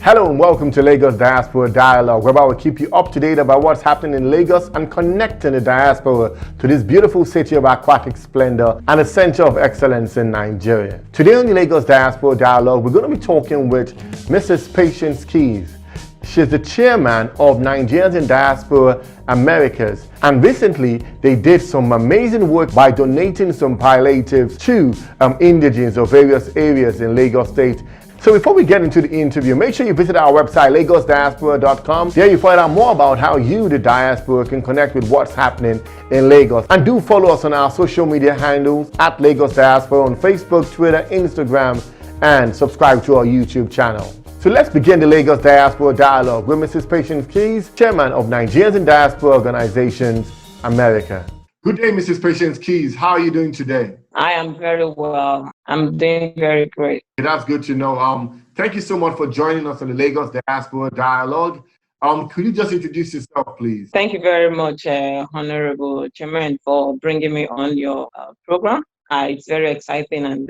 Hello and welcome to Lagos Diaspora Dialogue, whereby we keep you up to date about what's happening in Lagos and connecting the diaspora to this beautiful city of aquatic splendor and a center of excellence in Nigeria. Today on the Lagos Diaspora Dialogue, we're going to be talking with Mrs. Patience Keys. She's the chairman of Nigerians in Diaspora Americas, and recently they did some amazing work by donating some palliatives to indigents of various areas in Lagos State. So before we get into the interview, make sure you visit our website, lagosdiaspora.com. There you find out more about how you, the diaspora, can connect with what's happening in Lagos. And do follow us on our social media handles at Lagos Diaspora on Facebook, Twitter, Instagram, and subscribe to our YouTube channel. So let's begin the Lagos Diaspora Dialogue with Mrs. Patience Keys, chairman of Nigerians in Diaspora Organizations, America. Good day, Mrs. Patience Keys. How are you doing today? I am very well. I'm doing very great. That's good to know. Thank you so much for joining us on the Lagos Diaspora Dialogue. Could you just introduce yourself, please? Thank you very much, Honorable Jermaine, for bringing me on your program. It's very exciting, and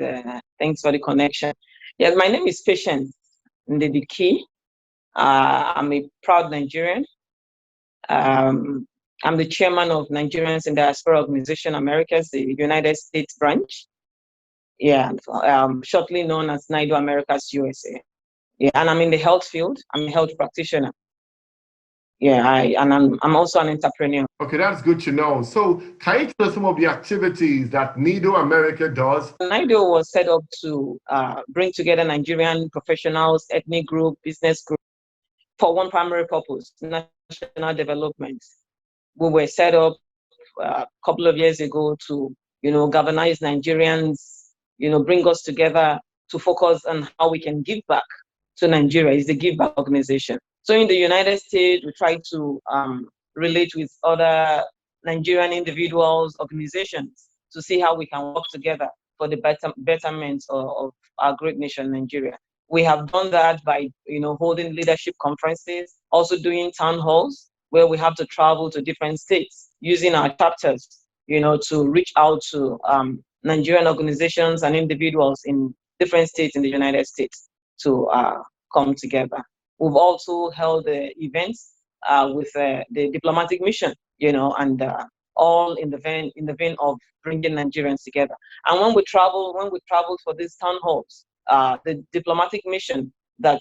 thanks for the connection. Yes, my name is Patience Ndediki. I'm a proud Nigerian. I'm the chairman of Nigerians in Diaspora Organization Americas, the United States branch. Yeah, shortly known as NIDO Americas USA. Yeah, and I'm in the health field. I'm a health practitioner. Yeah, I'm also an entrepreneur. Okay, that's good to know. So can you tell us some of the activities that NIDO America does? NIDO was set up to bring together Nigerian professionals, ethnic group, business group for one primary purpose: national development. We were set up a couple of years ago to, galvanize Nigerians, bring us together to focus on how we can give back to Nigeria. It's a give back organization. So in the United States, we try to relate with other Nigerian individuals, organizations, to see how we can work together for the betterment of our great nation, Nigeria. We have done that by, holding leadership conferences, also doing town halls, where we have to travel to different states, using our chapters, to reach out to Nigerian organizations and individuals in different states in the United States to come together. We've also held events with the diplomatic mission, and all in the vein of bringing Nigerians together. And when we travel for these town halls, the diplomatic mission that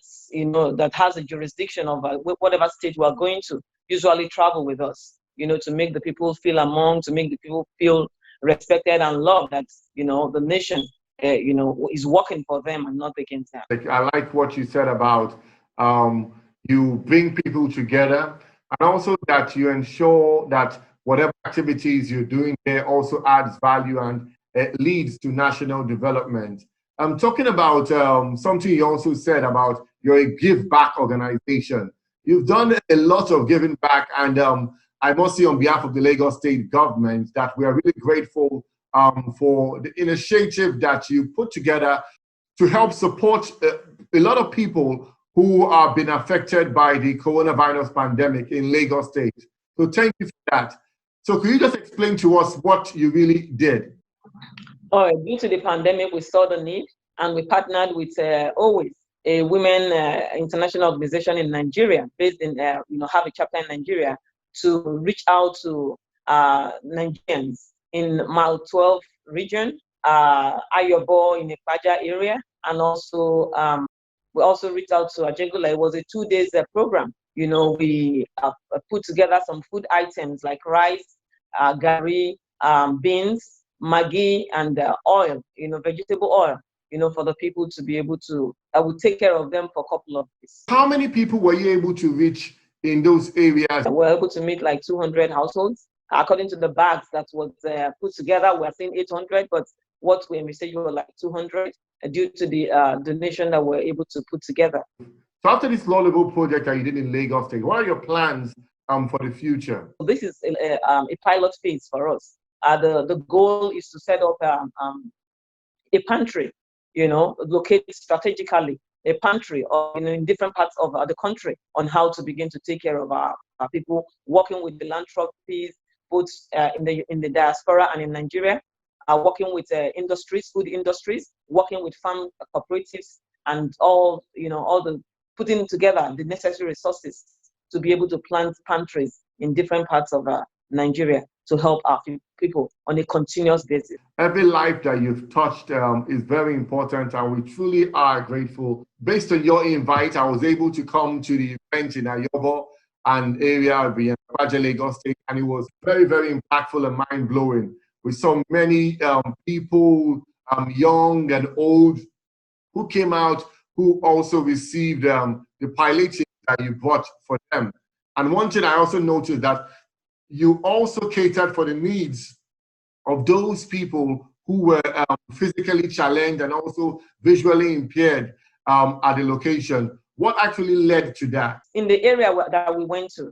has a jurisdiction of whatever state we are going to, usually travel with us, to make the people feel among, to make the people feel respected and loved, that, the nation, is working for them and not against them. I like what you said about you bring people together, and also that you ensure that whatever activities you're doing there also adds value and leads to national development. I'm talking about something you also said about you're a give back organization. You've done a lot of giving back, and I must say on behalf of the Lagos State government that we are really grateful for the initiative that you put together to help support a lot of people who have been affected by the coronavirus pandemic in Lagos State. So thank you for that. So could you just explain to us what you really did? Due to the pandemic, we saw the need, and we partnered with always a women international organization in Nigeria, based in have a chapter in Nigeria, to reach out to Nigerians in Mile 12 region, Ayobo in the Paja area, and also we also reached out to Ajegunle. It was a 2 days program. We put together some food items like rice, gari, beans, Maggi, and oil, vegetable oil, for the people to be able to, I would take care of them for a couple of days. How many people were you able to reach in those areas? We were able to meet like 200 households. According to the bags that was put together, we're seeing 800, but what we envisaged were like 200 due to the donation that we're able to put together. So after this laudable project that you did in Lagos State, what are your plans for the future? This is a pilot phase for us. The goal is to set up a pantry, located strategically, a pantry in different parts of the country, on how to begin to take care of our people, working with philanthropies, both in the diaspora and in Nigeria, working with industries, food industries, working with farm cooperatives, and all the putting together the necessary resources to be able to plant pantries in different parts of Nigeria to help our people on a continuous basis. Every life that you've touched is very important, and we truly are grateful. Based on your invite, I was able to come to the event in Ayobo and area of the Lagos State, and it was very, very impactful and mind-blowing. We saw many people, young and old, who came out, who also received the palliatives that you brought for them. And one thing I also noticed that you also catered for the needs of those people who were physically challenged and also visually impaired at the location. What actually led to that? In the area that we went to,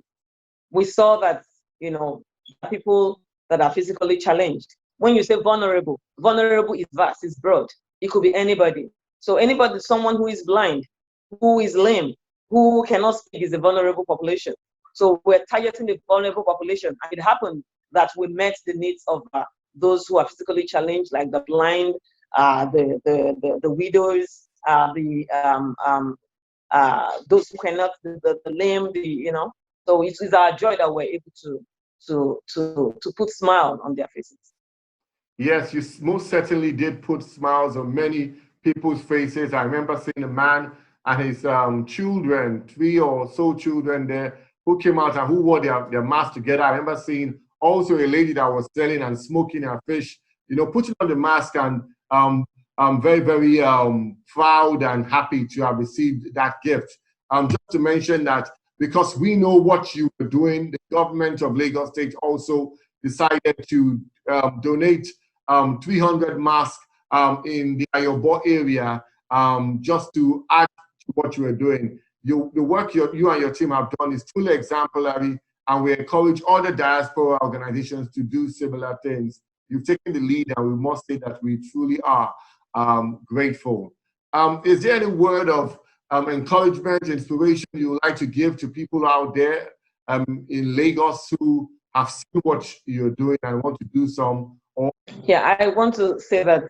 we saw that, people that are physically challenged. When you say vulnerable, vulnerable is vast, it's broad. It could be anybody. So anybody, someone who is blind, who is lame, who cannot speak is a vulnerable population. So we're targeting the vulnerable population. And it happened that we met the needs of those who are physically challenged, like the blind, the widows, those who cannot, the lame, So it's our joy that we're able to put smile on their faces. Yes, you most certainly did put smiles on many people's faces. I remember seeing a man and his children, 3 or so children there, who came out and who wore their masks together. I remember seeing also a lady that was selling and smoking her fish, putting on the mask, and I'm very, very proud and happy to have received that gift. Just to mention that because we know what you were doing, the government of Lagos State also decided to donate 300 masks in the Ayobo area just to add to what you were doing. The work you and your team have done is truly exemplary, and we encourage other diaspora organizations to do similar things. You've taken the lead, and we must say that we truly are grateful. Is there any word of encouragement, inspiration you would like to give to people out there in Lagos who have seen what you're doing and want to do some? Yeah, I want to say that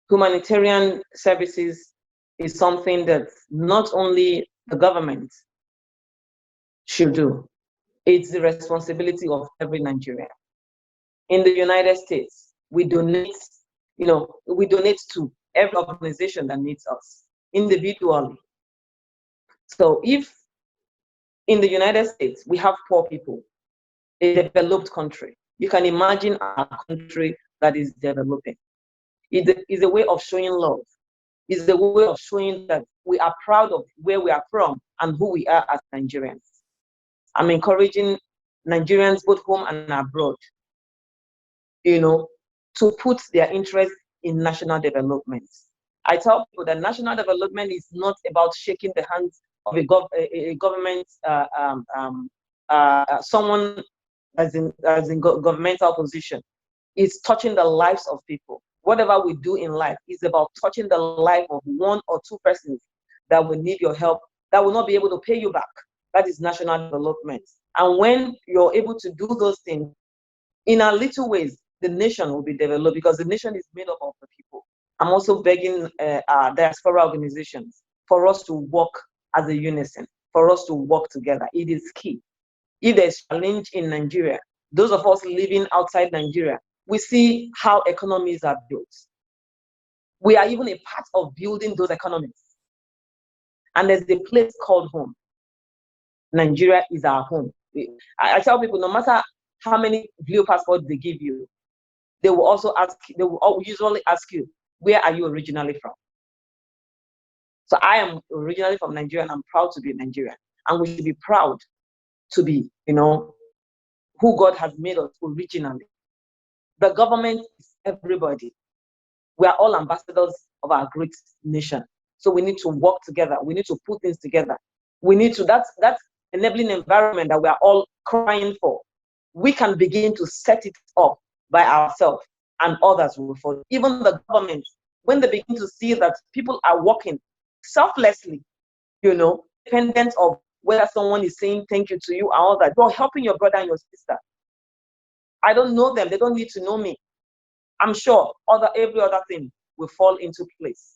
humanitarian services is something that not only the government should do, it's the responsibility of every Nigerian. In the United States, we donate to every organization that needs us individually. So if in the United States, we have poor people, a developed country, you can imagine a country that is developing. It is a way of showing love. It's a way of showing that we are proud of where we are from and who we are as Nigerians. I'm encouraging Nigerians both home and abroad, to put their interest in national development. I tell people that national development is not about shaking the hands of a government, someone as in governmental position. It's touching the lives of people. Whatever we do in life is about touching the life of 1 or 2 persons that will need your help, that will not be able to pay you back. That is national development. And when you're able to do those things, in a little ways, the nation will be developed, because the nation is made up of the people. I'm also begging diaspora organizations for us to work as a unison, for us to work together. It is key. If there's a challenge in Nigeria, those of us living outside Nigeria, we see how economies are built. We are even a part of building those economies. And there's a place called home. Nigeria is our home. I tell people, no matter how many blue passports they give you, they will usually ask you, where are you originally from? So I am originally from Nigeria, and I'm proud to be a Nigerian. And we should be proud to be, who God has made us originally. The government is everybody. We are all ambassadors of our great nation. So we need to work together. We need to put things together. We need to, that's enabling environment that we are all crying for. We can begin to set it up by ourselves, and others will follow. Even the government, when they begin to see that people are working selflessly, independent of whether someone is saying thank you to you and all that, you're helping your brother and your sister. I don't know them, they don't need to know me. I'm sure every other thing will fall into place.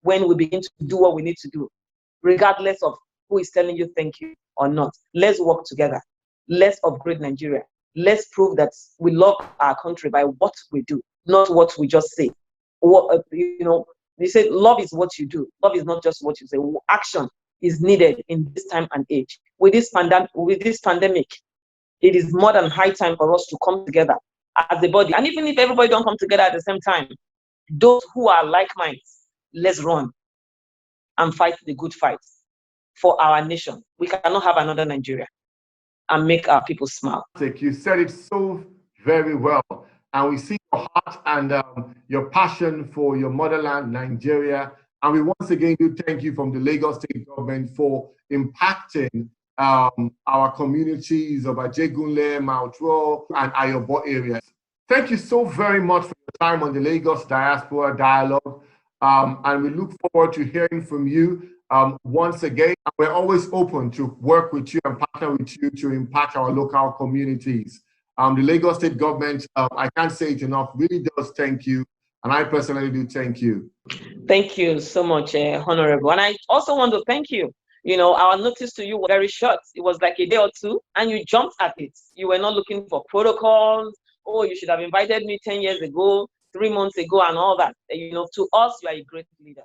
when we begin to do what we need to do, regardless of who is telling you thank you or not. Let's work together. Let's upgrade Nigeria. Let's prove that we love our country by what we do, not what we just say. What, they say love is what you do. Love is not just what you say. Action is needed in this time and age. With this pandemic, it is more than high time for us to come together as a body. And even if everybody don't come together at the same time, those who are like minds, let's run and fight the good fight for our nation. We cannot have another Nigeria and make our people smile. You said it so very well. And we see your heart and your passion for your motherland, Nigeria. And we once again do thank you from the Lagos State government for impacting our communities of Ajegunle, Mount Royal, and Ayobo areas. Thank you so very much for your time on the Lagos Diaspora Dialogue. And we look forward to hearing from you once again. We're always open to work with you and partner with you to impact our local communities. The Lagos State government, I can't say it enough, really does thank you. And I personally do thank you. Thank you so much, Honorable. And I also want to thank you. Our notice to you was very short. It was like a day or two, and you jumped at it. You were not looking for protocols. Oh, you should have invited me 10 years ago, 3 months ago, and all that. To us, you are a great leader.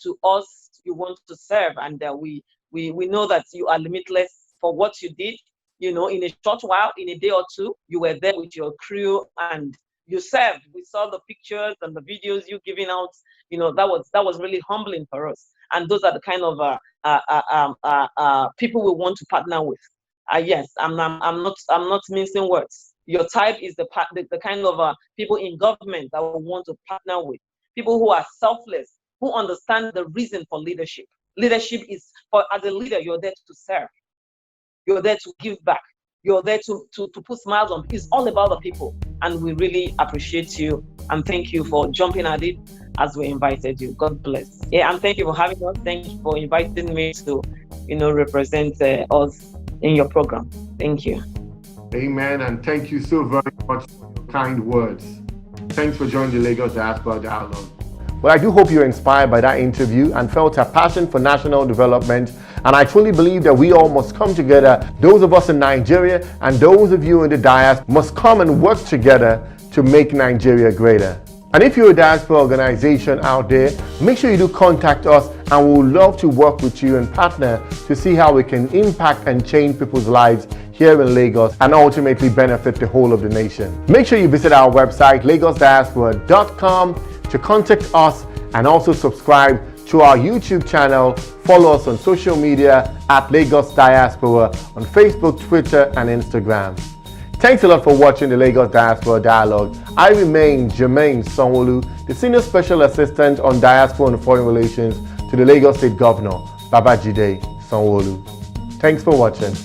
To us, you want to serve, and we know that you are limitless for what you did. In a short while, in a day or two, you were there with your crew and you served. We saw the pictures and the videos you giving out. That was really humbling for us. And those are the kind of people we want to partner with. Yes, I'm not mincing words. Your type is the kind of people in government that we want to partner with. People who are selfless, who understand the reason for leadership. Leadership is as a leader, you're there to serve. You're there to give back. You're there to put smiles on. It's all about the people. And we really appreciate you and thank you for jumping at it as we invited you. God bless. Yeah, and thank you for having us. Thank you for inviting me to, represent us in your program. Thank you. Amen. And thank you so very much for your kind words. Thanks for joining the Lagos Diaspora Dialogue. Well, I do hope you're inspired by that interview and felt a passion for national development. And I truly believe that we all must come together. Those of us in Nigeria and those of you in the diaspora must come and work together to make Nigeria greater. And if you're a diaspora organization out there, make sure you do contact us, and we would love to work with you and partner to see how we can impact and change people's lives here in Lagos and ultimately benefit the whole of the nation. Make sure you visit our website, lagosdiaspora.com, to contact us and also subscribe to our YouTube channel. Follow us on social media at Lagos Diaspora on Facebook, Twitter, and Instagram. Thanks a lot for watching the Lagos Diaspora Dialogue. I remain Jermaine Sanwo-Olu, the Senior Special Assistant on Diaspora and Foreign Relations to the Lagos State Governor, Babajide Sanwo-Olu. Thanks for watching.